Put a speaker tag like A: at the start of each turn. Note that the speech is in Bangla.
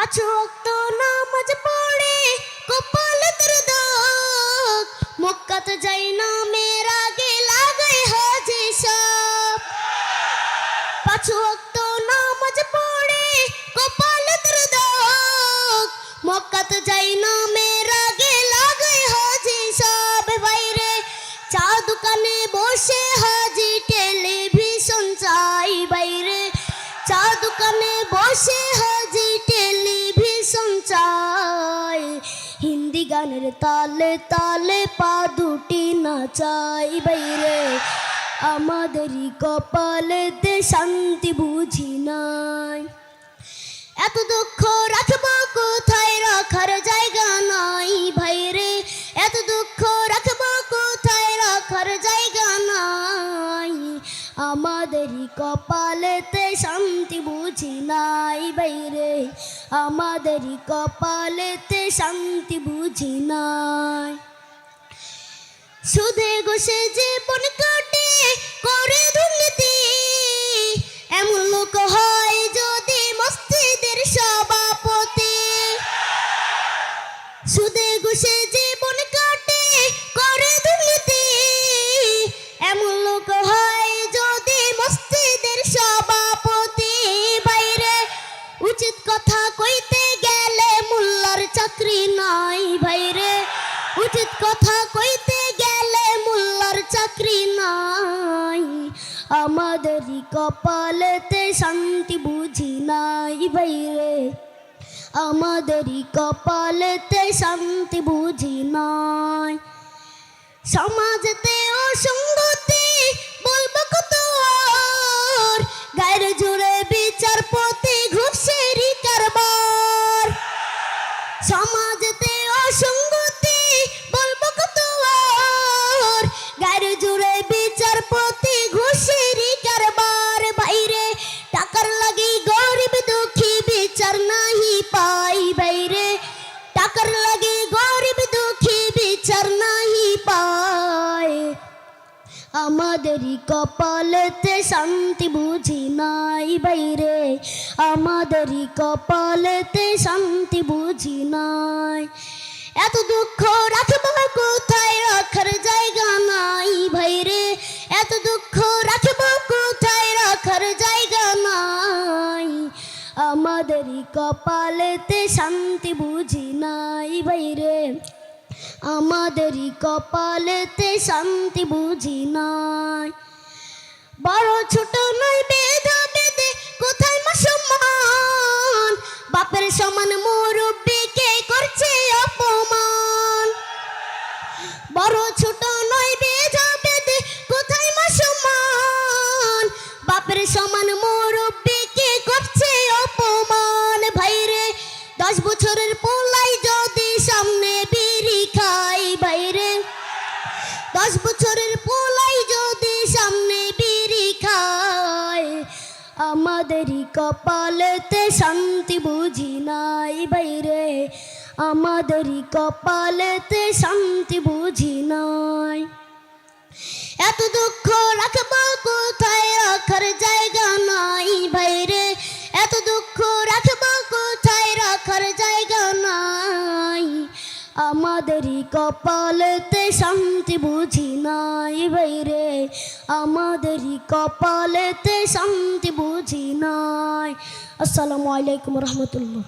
A: পাঁচ ওয়াক্ত নামাজ পড়ে কপালে তোর দাগ, মক্কাতে যাই না মেয়ের আগে লাগাই হাজি সাপ। পাঁচ ওয়াক্ত নামাজ পড়ে কপালে তোর দাগ, মক্কাতে যাই না মেয়ের আগে লাগাই হাজি সাপ। বাইরে চা দোকানে বসে হাজি টেলিভিশন চাই, বাইরে চা দোকানে বসে হাজি টেলিভিশন চাই। হিন্দি গানের তালে তালে পা দুটি নাচাই, বাইরে আমাদেরই কপালেতে শান্তি বুঝি নাই। এত দুঃখ রাখবো কোথায়, রাখার জায়গা নাই ভাইরে। এত দুঃখ রাখবো কোথায়, রাখার জায়গা নাই। আমাদেরই কপালেতে শান্তি বুঝি নাই বাইরে, আমাদেরই কপালেতে শান্তি বুঝি নাই। সুদে ঘুষে জীবন কাটে করে দুর্নীতি, এমন লোক হয় যদি মসজিদের সভাপতি। সুদে ঘুষে জীবন কাটে করে দুর্নীতি, এমন লোক হয় যদি মসজিদের সভাপতি। বাইরে উচিত কথা কইতে গেলে মোল্লার চাকরি নাই ভাইরে, উচিত কথা কইতে গেলে মোল্লার চাকরি নাই। আমাদেরই কপালেতে শান্তি বুঝি নাই বাইরে, আমাদেরই কপালেতে শান্তি বুঝি নাই। সমাজেতে অসঙ্গতি বলবো কত আর, গায়ের জোরে বিচারপতি ঘুষেরই কারবার। সমাজেতে অসঙ্গতি বলবো কত আর, গায়ের জোরে বিচারপতি ঘুষেরই কারবার। বাইরে টাকার লাগি গরিব দুঃখী বিচার নাহি পাই, বাইরে টাকার লাগি গরিব দুঃখী বিচার নাহি পায়। আমাদেরই কপালেতে শান্তি বুঝি নাই বাইরে, আমাদেরই কপালেতে শান্তি বুঝি নাই। এত দুঃখ রাখবো কোথায়, রাখার জায়গা নাই ভাইরে। এত দুঃখ রাখবো কোথায়, রাখার জায়গা নাই। আমাদেরই কপালেতে শান্তি বুঝি নাই বাইরে, আমাদেরই কপালেতে শান্তি বুঝি নাই। বড় ছোট নয় বেধা বেদে কোথায় মা সম্মান, বাপের সমান মুরব্বিকে করছে অপমান। বড় ছোট নয় বেধা বেদে কোথায় মা সম্মান, বাপের সমান মুরব্বিকে করছে অপমান। ভাইরে 10 বছরের পোলাই যদি সামনে বিড়ি খাই, বাইরে 10 বছরের পোলাই যদি সামনে বিড়ি খায়। আমাদেরই কপালেতে শান্তি বুঝি নাই বাইরে, আমাদেরই কপালেতে শান্তি বুঝি নাই। এত দুঃখ রাখবো কোথায়, রাখার জায়গা নাই বাইরে। এত দুঃখ রাখবো কোথায়, রাখার জায়গা নাই। আমাদেরই কপালেতে শান্তি বুঝি নাই বাইরে, আমাদেরই কপালেতে শান্তি বুঝি নাই। আসসালামু আলাইকুম রহমতুল্লাহ।